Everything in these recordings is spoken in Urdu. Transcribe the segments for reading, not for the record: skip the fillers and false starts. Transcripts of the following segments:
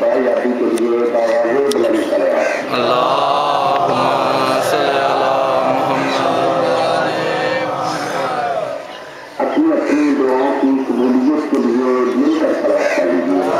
کامیابی کے لیے آوازیں بلند کریں۔ اللہم صلی علی محمد۔ اپنی اپنی دعاؤں کی قبولیت کے لیے مل کر صلوات کر لیجیے۔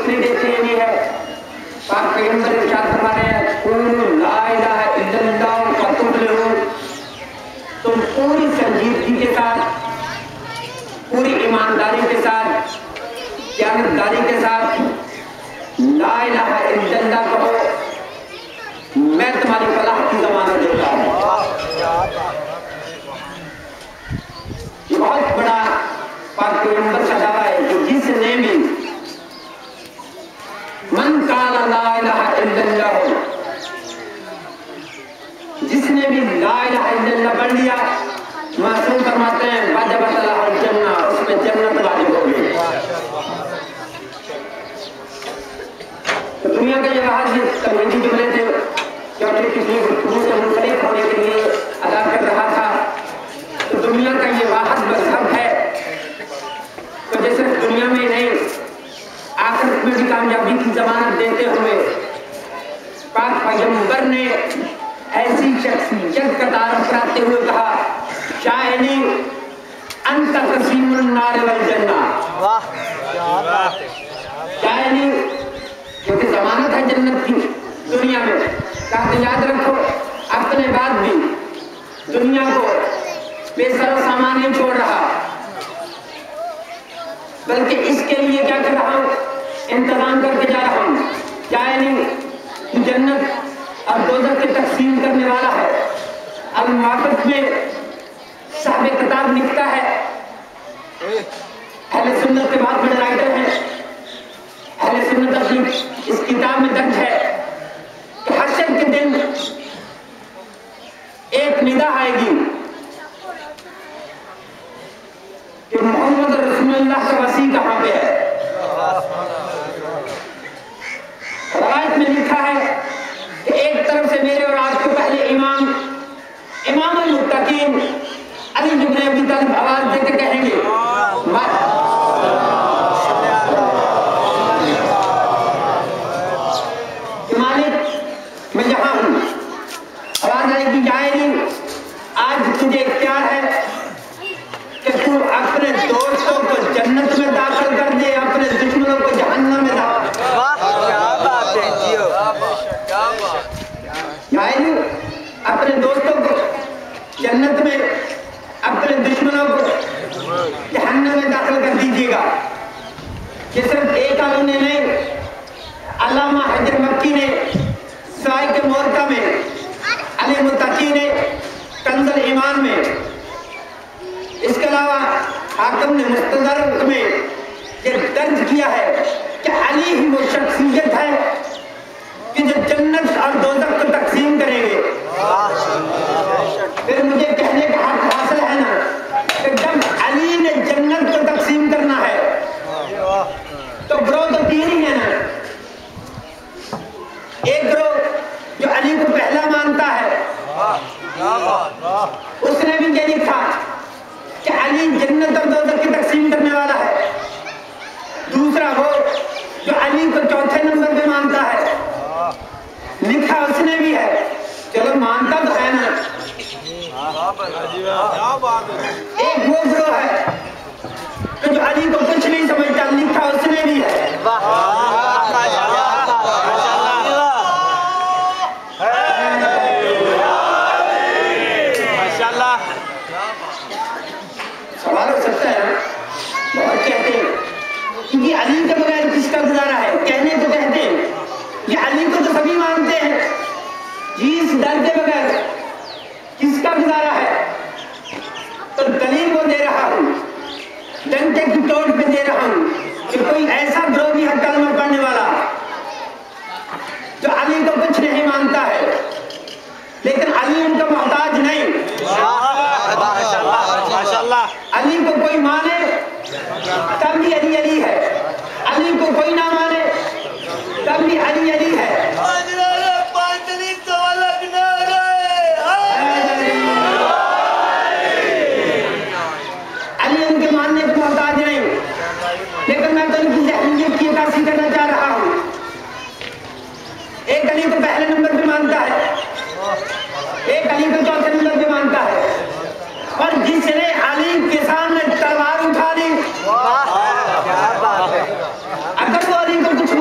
دوسری ڈیفینیشن یہ ہے پاک پیغمبر ارشاد فرما رہے ہیں قولوا لا الہ الا اللہ فتفلحوا، تم پوری سنجیدگی کے ساتھ، پوری ایمانداری کے ساتھ، دیانتداری کے ساتھ لا الہ الا اللہ کہو، میں تمہاری فلاح کی ضمانت دیتا ہوں۔ یہ بہت بڑا پاک پیغمبر کا دعویٰ ہے کہ جس نے بھی من قال لا الہ الا اللہ، جس نے بھی لا الہ الا اللہ پڑھ لیا، معصوم فرماتے ہیں وجبت لہ الجنہ، اس میں جنت واجب ہو گئی۔ تو دنیا کا یہ واحد تنویری جملے تھے جو اپنی کسی گفتگو سے منسلک ہونے کے لیے ادا کر رہا تھا۔ تو دنیا کا یہ واحد مذہب ہے، تو جیسے دنیا میں نہیں آخرت میں بھی کامیابی کی ضمانت دیتے ہوئے پاک پیغمبر نے ایسی شخصیت کا تعارف کراتے ہوئے کہا شاہدی انت قسیم النار والجنہ، شاہدی کیونکہ ضمانت ہے جنت کی دنیا میں۔ کہا کہ یاد رکھو اپنے بعد بھی دنیا کو بے سر و سامان نہیں چھوڑ رہا، بلکہ اس کے لیے کیا کر رہا ہوں، انتظام کر کے جا رہا ہوں۔ یعنی جنت اور دوزخ کی تقسیم کرنے والا ہے۔ المواقف میں صاحب کتاب لکھتا ہے، اہل سنت کے بہت بڑے رائٹر ہیں، اہل سنت اپنی اس کتاب میں درج ہے کہ حشر کے دن ایک ندا آئے گی کہ محمد رسول اللہ کا وسیع کہاں پہ ہے۔ روایت میں لکھا ہے کہ ایک طرف سے میرے اور آپ کو پہلے امام المتقین علی بن ابی طالب آواز دے کے کہیں گے کہ مالک میں یہاں ہوں۔ آواز آئے گی جائے آج تجھے اختیار ہے کہ تو اپنے دوستوں کو جنت میں داخل کر دے، اپنے دشمنوں کو جہنم میں داخل کر دے۔ اپنے دوستوں کو جنت میں، اپنے دشمنوں کو جہنم میں داخل کر دیجیے گا۔ یہ صرف ایک آدمی نے نہیں، علامہ حیدر مکی نے سائے کے مورکہ میں، علی متقی نے کنز الایمان میں، اس کے علاوہ حاکم نے مستدرک میں یہ درج کیا ہے کہ علی ہی وہ شخصیت ہے کہ جو جنت اور دوزخ کو تقسیم کریں گے۔ پھر مجھے کہنے کا حق حاصل ہے نا کہ جب علی نے جنت کو تقسیم کرنا ہے تو گروہ تو تین ہی ہے نا، ایک گروہ جو علی کو پہلا مانتا ہے، اس نے بھی یہ لکھا کہ علی جنت اور دوزخ کی تقسیم کرنے والا ہے۔ دوسرا وہ جو علی کو چوتھے نمبر پہ مانتا ہے، لکھا اس نے بھی ہے، چلو مانتا تو ہے نا۔ ایک وہ گروہ ہے کہ جو علی کو کچھ نہیں سمجھتا، لکھا اس نے بھی ہے۔ سوال ہو سکتا ہے بہت کہتے ہیں کہ یہ علی کے بغیر کس کا گزارا ہے، کہنے تو کہتے ہیں یہ علی کو تو سبھی مانتے ہیں، جی اس ڈر کے بغیر کس کا گزارا ہے؟ تو دلیل وہ دے رہا ہوں، ڈنڈے کی ٹوٹ پہ دے رہا ہوں کہ کوئی ایسا گروہ بھی ہے کلمہ پڑھنے والا جو علی کو کچھ نہیں مانتا ہے، لیکن علی ان کا محتاج نہیں۔ علی کو کوئی مانے تب بھی علی علی ہے، علی کو کوئی نہ مانے تب بھی علی علی ہے۔ علی ان کے ماننے کو محتاج نہیں، لیکن میں تو ان کی ذہنیت کی عکاسی کرنا چاہ رہا ہوں۔ ایک علی کو پہلے نمبر پہ مانتا ہے، ایک علی کو چوتھے نمبر پہ مانتا ہے، اور جس نے علی کے سامنے تلوار اٹھا لی، اگر وہ علی کو کچھ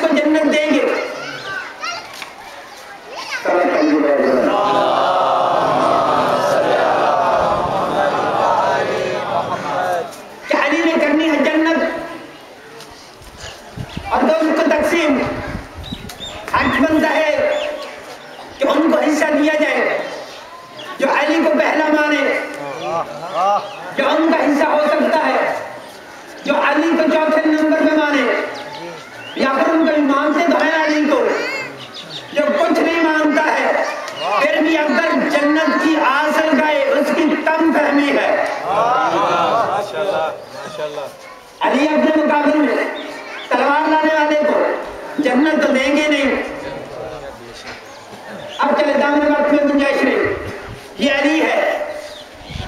کو جنت دیں گے. کہ علی نے کرنی ہے جنت اور دو اس کو تقسیم. حق بنتا ہے کہ ان کو حصہ دیا جائے جو علی کو پہلا مانے, جو ان کا حصہ ہو سکتا ہے جو علی کو چوتھے نمبر پہ مانے, یا پھر ان کو مانتے تو ہیں علی کو. جو کچھ نہیں مانتا ہے پھر بھی اگر جنت کی حاصل گئے اس کی کم فہمی ہے. علی اپنے مقابل میں تلوار لانے والے کو جنت تو دیں گے نہیں. اب چلے دامن وقت میں گنجائش نہیں, یہ علی ہے.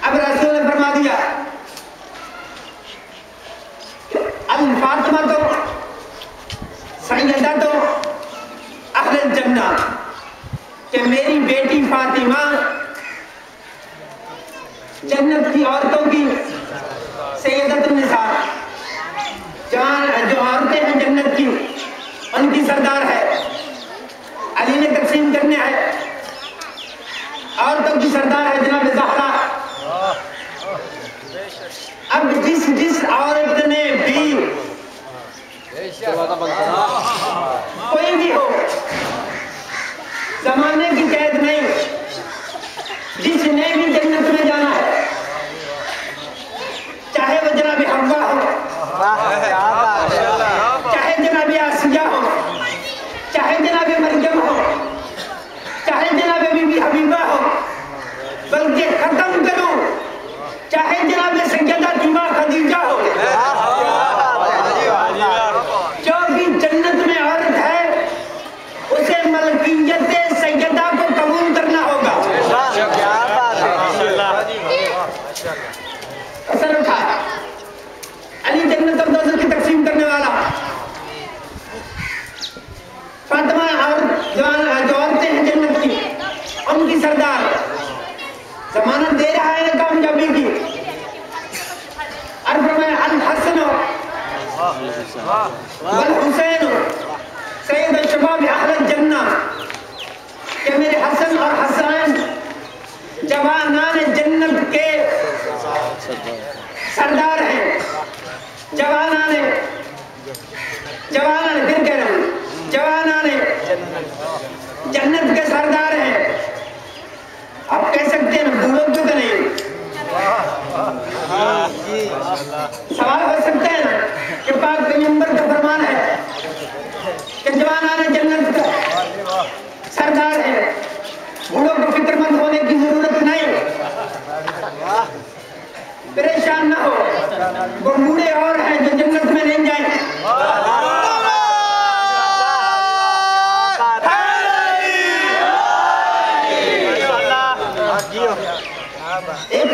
اب رسول نے فرما دیا الفاطمہ تو سیدہ تو اہل الجنہ, کہ میری بیٹی فاطمہ جنت کی عورتوں کی سیدۃ النساء, جو عورتیں ہیں جنت کی ان کی سردار ہے. علی نے تقسیم کرنے ہے. عورتوں کی سردار ہے جناب زہرا. اب جس عورت نے بھی کوئی بھی ہو, زمانے کی قید نہیں, جس نے بھی جنت میں جانا ہے چاہے وہ جناب حوا ہو, چاہے جناب آسیہ ہو, چاہے جناب مریم ہو, چاہے جناب بی بی حبیبہ ہو, بلکہ ختم کروں چاہے جناب سیدہ طیبہ خدیجہ ہو, جو بھی جنت میں عورت ہے اسے ملکیت سیدہ کو قبول کرنا ہوگا. اثر اٹھا علی جنت اور دوزخ کی تقسیم کرنے والا. فاطمہ اور جو عورتیں ہیں جنت کی ان کی سردار, ضمانت دے رہا ہے کامیابی کی. اور فرمایا الحسن والحسین سید الشباب اہل الجنہ, کہ میرے حسن اور حسین جوانان جنت کے سردار ہیں. جوانان پھر کہہ رہا ہوں جوانان جنت کے سردار ہیں. آپ کہہ سکتے ہیں بھولو کیوں کہ نہیں, سوال ہو سکتے ہیں نا کہ پاک پیغمبر کا فرمان ہے کہ جوانان جنت کا سردار ہے. بھولوں کو فکر مند ہونے کی ضرورت نہیں, پریشان نہ ہو. وہ بوڑھے اور ہیں جو جنت میں نہیں جائیں. ایک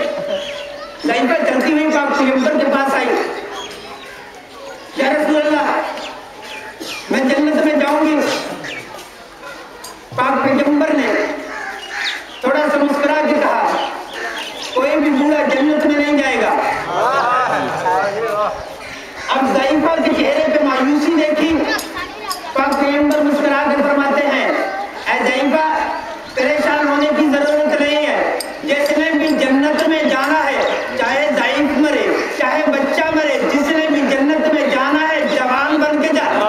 ضعیفہ چلتی ہوئی پاک پیغمبر کے پاس آئی, یا رسول اللہ میں جنت میں جاؤں گی. پاک پیغمبر نے تھوڑا سا مسکرا کے کہا کوئی بھی بوڑھا جنت میں نہیں جائے گا. اب ضعیفہ کے چہرے پہ مایوسی دیکھی. پاک پیغمبر مسکرا کر فرماتے ہیں اے ضعیفہ پریشان ہونے کی ضرورت نہیں ہے. جس نے بھی جنت میں جانا ہے چاہے ضعیف مرے چاہے بچہ مرے, جس نے بھی جنت میں جانا ہے جوان بن کے جانا.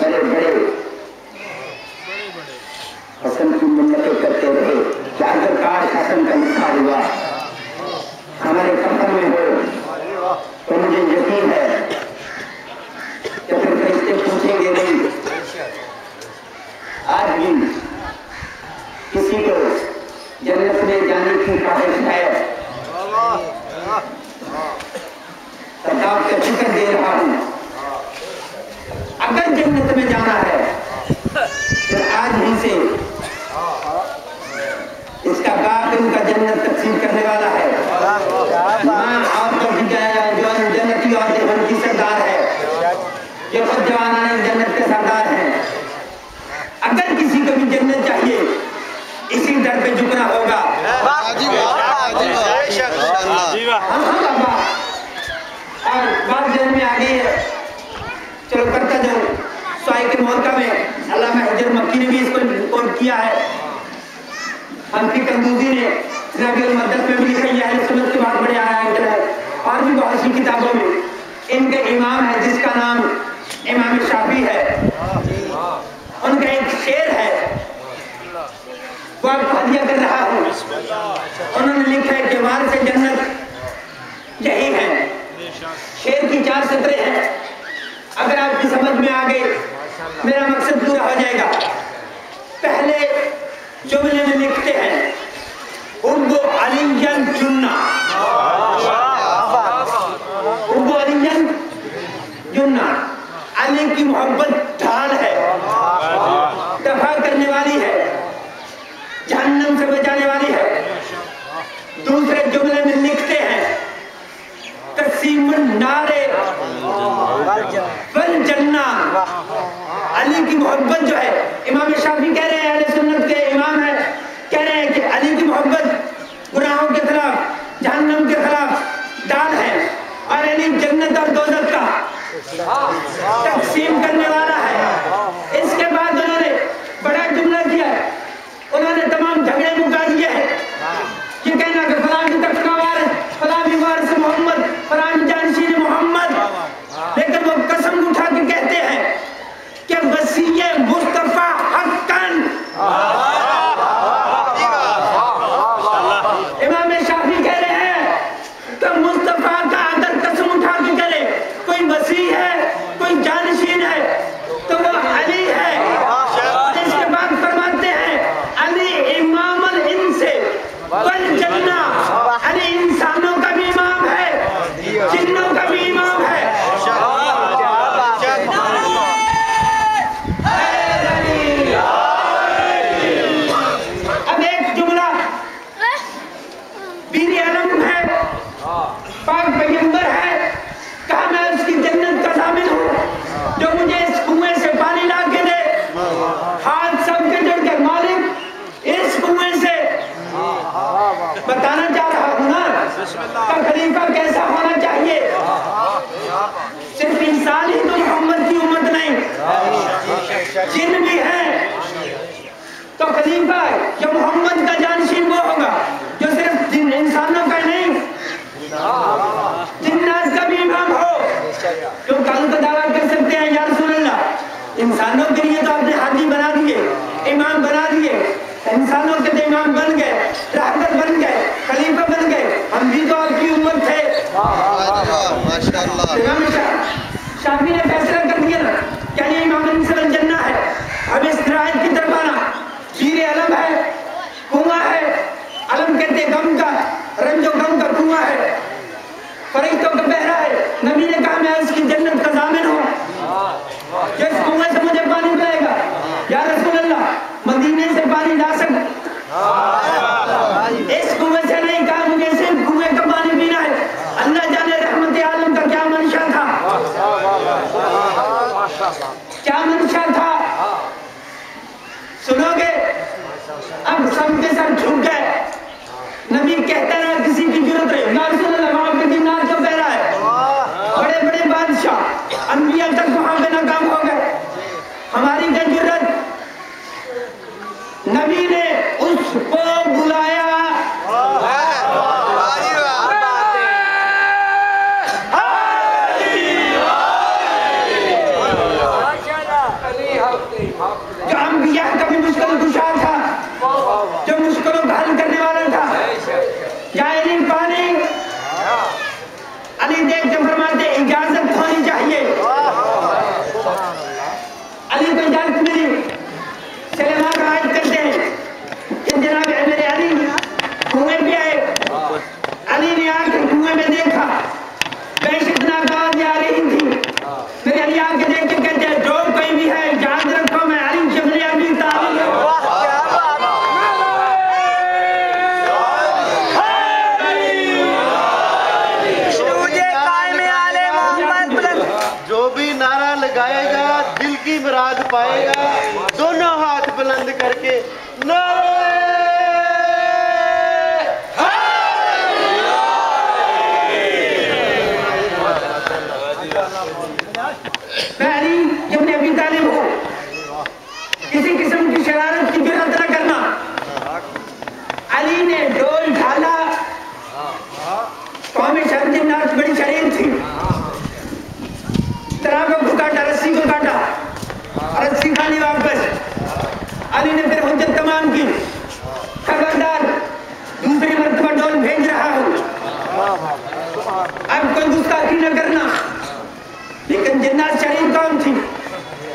بڑے بڑے حسن کی منتیں کرتے رہے کہ اگر کاش حسن کا لکھا ہوا ہمارے سفر میں ہو تو مجھے یقین ہے کہ پھر فرشتے پوچھیں گے نہیں. آج بھی کسی کو جنت میں جانے کی خواہش ہے سرکار کا شکر دے رہا ہوں. اگر جنت میں جانا ہے پھر آج ہی سے اس کا باپ ان کا جنت تقسیم کرنے والا ہے. ماں آپ کو بھی جو جنتی اور دیوان کی سردار ہے جو خود جوانان جنت کے سردار ہیں. اگر کسی کو بھی جنت چاہیے اسی در پہ جھکنا ہوگا. اور بات ذہن میں آ گئی ہے چلو کرتا جاؤں. سوائی کے مولکہ میں علامہ حجر مکی نے بھی اس کو کوٹ کیا ہے. حنفی قندوزی نے ربیع المقدس میں بھی لکھا ہے. اہل سنت کے بہت بڑے آیات ہیں اور بھی بہت سی کتابوں میں. ان کے امام ہے جس کا نام امام شافعی ہے. ان کا ایک شعر ہے وہ آپ کو ہدیہ کر رہا ہوں. انہوں نے لکھا ہے کہ وہاں سے جنت یہی ہے. شعر کی 4 سطریں ہیں. اگر آپ کی سمجھ میں آ گئی میرا مقصد پورا ہو جائے گا. پہلے جملے میں لکھتے ہیں ابو علی جنہ ابو علی جنہ. علی کی محبت ڈھال ہے دفاع کرنے والی ہے جہنم سے بچانے والی ہے. دوسرے جملے میں لکھتے ہیں قسیم النار والجنہ. علی کی محبت جو ہے امام شافعی کہہ رہے ہیں اہل سنت کے امام ہیں کہہ رہے ہیں کہ علی کی محبت گناہوں کے خلاف جہنم کے خلاف ڈال ہے اور علی جنت اور دوزخ کا تقسیم کرنے والا ہے. اس کے بعد انہوں نے بڑا جملہ کیا ہے. انہوں نے تمام جھگڑے مکا دیے ہیں. یہ کہنا کہ فلاں کی تخت کا وارث فلاں بھی وارث محمد فلاں جانشین محمد. لیکن وہ قسم اٹھا کے کہتے ہیں کہ وسیع مصطفیٰ حقاً. امام شافعی کہہ رہے ہیں کہ مصطفیٰ کا اگر قسم اٹھا کے کرے کوئی وسیع ہے کوئی جانشین ہے تو وہ علی ہے. اور اس کے بعد فرماتے ہیں علی امام الانس والجنہ. علی انسانوں کا بھی امام ہے جنوں کا بھی امام ہے. اب ایک جملہ پیر علم ہے پاک پیغمبر ہے کہا میں اس کی جنت کا ضامن ہوں جو مجھے اس کنویں سے پانی لا کے دے. ہاتھ سب کے جڑ کے مالک اس کنویں سے بتانا چاہ رہا ہوں نا کہ خلیفہ کیسا ہونا چاہیے. صرف انسان ہی تو محمد کی امت نہیں جن بھی ہیں. تو خلیفہ جو محمد کا جانشین وہ ہوگا جو صرف انسانوں کا نہیں جنات کا بھی امام ہو. جو کل کا دعویٰ کر سکتے ہیں یا رسول اللہ انسانوں کے لیے تو آپ نے حاجی بنا دیے امام بنا دیے انسانوں کے تو امام بن گئے رحمت بن گئے خلیفہ بن گئے. ہم بھی تو آپ کی امت تھے. امام شافعی نے فیصلہ کر دیا نا کہ یہ امام انسان جنہ ہے. اب اس درائت کی طرف آنا پیر علم ہے کنواں ہے. علم کہتے غم کا رنج و غم کا کنواں ہے فرشتوں کا بہرا ہے. نبی نے کہا میں اس کی جنت کا ضامن ہوں. جس کنویں سے مجھے پانی پلائے گا یا رسول اللہ مدینے سے پانی لا سکتا اس کنویں سے نہیں کہا مجھے صرف کنویں کا پانی پینا ہے. اللہ جانے رحمت عالم کا کیا منشا تھا کیا منشا تھا سنو گے. اب سب کے سب جھک گئے. نبی کہتا ہے کسی کی ضرورت ہے یا رسول اللہ وہاں پہ جنات کیوں بہ رہا ہے. بڑے بڑے بادشاہ انبیاء تک وہاں پہ ناکام ہو گئے. ہماری کیا ضرورت. نبی نے اس کو بلایا گائے گا دل کی مراد پائے گا دونوں ہاتھ بلند کر کے علی ابن ابی طالب ہو کسی قسم کی شرارت کی جرات نہ کرنا علی نے ڈول ڈھالا قوم شرم جنات بڑی شریر تھی طرح کو کاٹا رسی کو کاٹا رسی کھانی واپس علی نے پھر حجت تمام کی خبردار دوسری مرتبہ ڈول بھیج رہا ہوں اب کوئی گستاخی نہ کرنا لیکن جنات شریف قوم تھی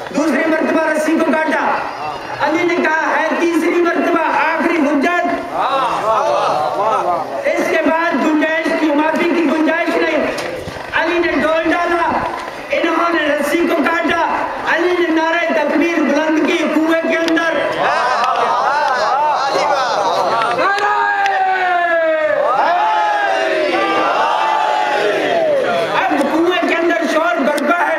دوسری مرتبہ رسی کو کاٹا علی نے کہا ہے تیسری مرتبہ آخری حجت اس کے بعد گنجائش کی معافی کی گنجائش نہیں علی نے ڈول ڈالا انہوں نے رسی کو کاٹا علی نے نعرہ تکبیر بلند کی کنویں کے اندر اب کنویں کے اندر شور برپا ہے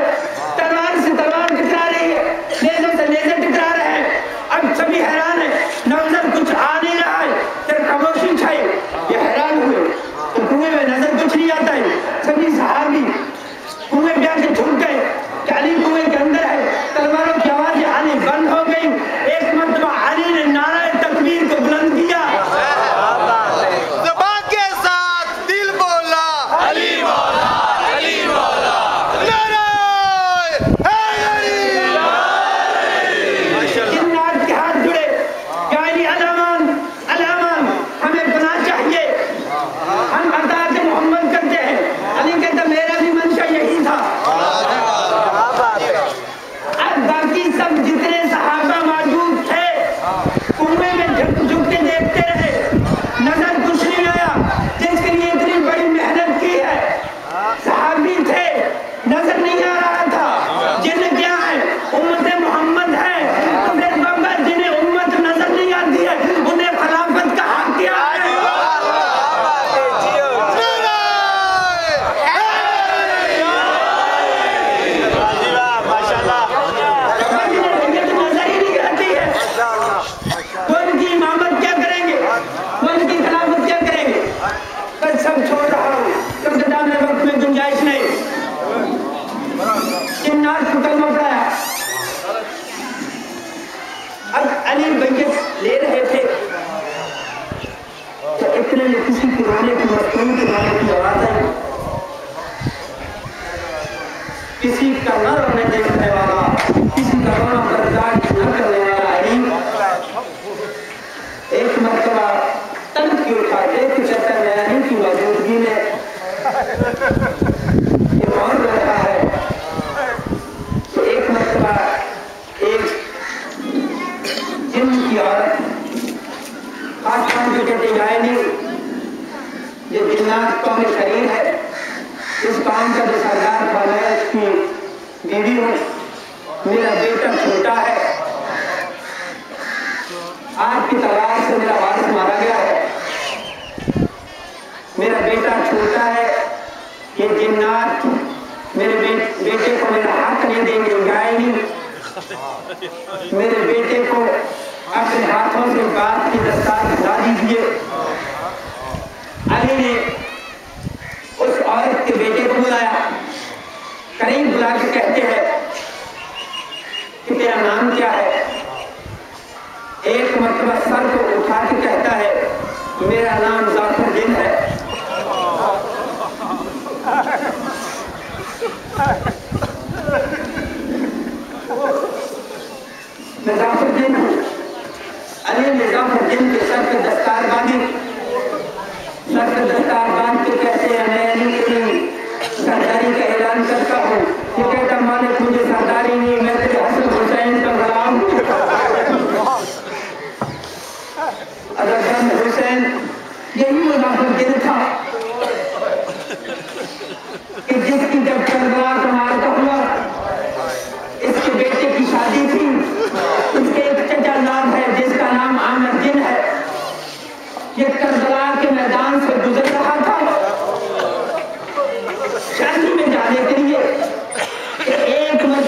تلوار سے تلوار ٹکرا رہی ہے نیزے سے نیزے ٹکرا رہے ہیں اب سبھی حیران ہیں نظر کچھ آ نہیں رہا ہے پھر خاموشی چھائی یہ حیران ہوئے تو کنویں میں نظر کچھ نہیں آتا ہے سبھی صحابی کنویں پہ آ کے جھک گئے کہ علی کنویں کے اندر ہے تلواروں کی آوازیں آنی بند ہو گئی ایک مرتبہ علی نے نعرہ تکبیر کو بلند کیا زبان کے ساتھ دل بولا علی مولا علی مولا نعرہ حیدری جنات کے ہاتھ جڑے کہ علی الامان الامان ہمیں پناہ چاہیے ہم اطاعت محمد کرتے ہیں علی کہتا میرا بھی منشا یہی تھا اب باقی سب جتنے صحابہ موجود تھے کنویں میں جھک جھک کے دیکھتے رہے نظر کچھ نہیں آیا جس کے لیے اتنی بڑی محنت کی ہے صحابی تھے نظر نہیں آ رہا تھا جن کیا ہے امت محمد ہے تو پھر بابا جنہیں امت نظر نہیں آتی ہے انہیں خلافت کا حق کیا ہے نظر ہی نہیں آتی ہے وہ ان کی امامت کیا کریں گے وہ ان کی خلافت کیا کریں گے بس سب چھوڑ رہا ہوں کیونکہ دامن وقت میں گنجائش نہیں جنات کو کلمہ پڑھایا اب علی بیعت لے رہے تھے تو اتنے میں کسی کے رونے کی مستون کے رونے کی آواز آئی کسی کا نہ رونے دیکھنے والا کسی کا رونا برداشت نہ کرنے والا علی ایک مرتبہ تنگ کی اٹھا ایک چکر میں علی کی موجودگی میں یہ کون رو رہا ہے تو ایک مرتبہ ایک جن کی عورت خاص خان جو کہتے جائے نہیں یہ جنات قوم شریر ہے اس قوم کا جو سردار تھا میں اس کی بیوی ہوں میرا بیٹا چھوٹا ہے آج کی تلوار سے میرا وارث مارا گیا ہے میرا بیٹا چھوٹا ہے یہ جنات میرے بیٹے کو میرا حق نہیں دیں گے گائے نہیں میرے بیٹے کو اپنے ہاتھوں سے بات کی دستار بتا دیجیے علی نے اس عورت کے بیٹے کو بلایا قریب بلا کے کہتے ہیں کہ تیرا نام کیا ہے ایک مرتبہ سر کو اٹھا کے کہتا ہے میرا نام ظفر دین ہے میں ظفر دین ہوں علی نے ظفر دین کے سر پہ دستار باندھی سر پہ دستار باندھ کے کہتے ہیں میں علی کی سرداری کا اعلان کرتا ہوں یہ کہتا مالک مجھے سرداری نہیں میں تیرے حسن حسین کا غلام ہوں حسن حسین یہی وہ ظفر دین تھا کہ جس کی جب کربلا کا مارکا ہوا اس کے بیٹے کی شادی تھی اس کے ایک چچا نام ہے جس کا نام عامر دین ہے یہ کربلا کے میدان سے گزر رہا تھا شادی میں جانے کے لیے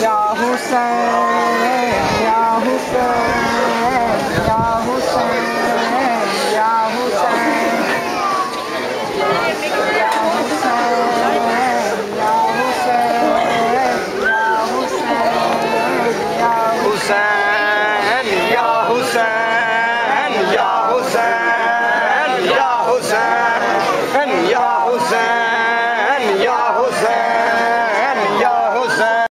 Ya Hussein.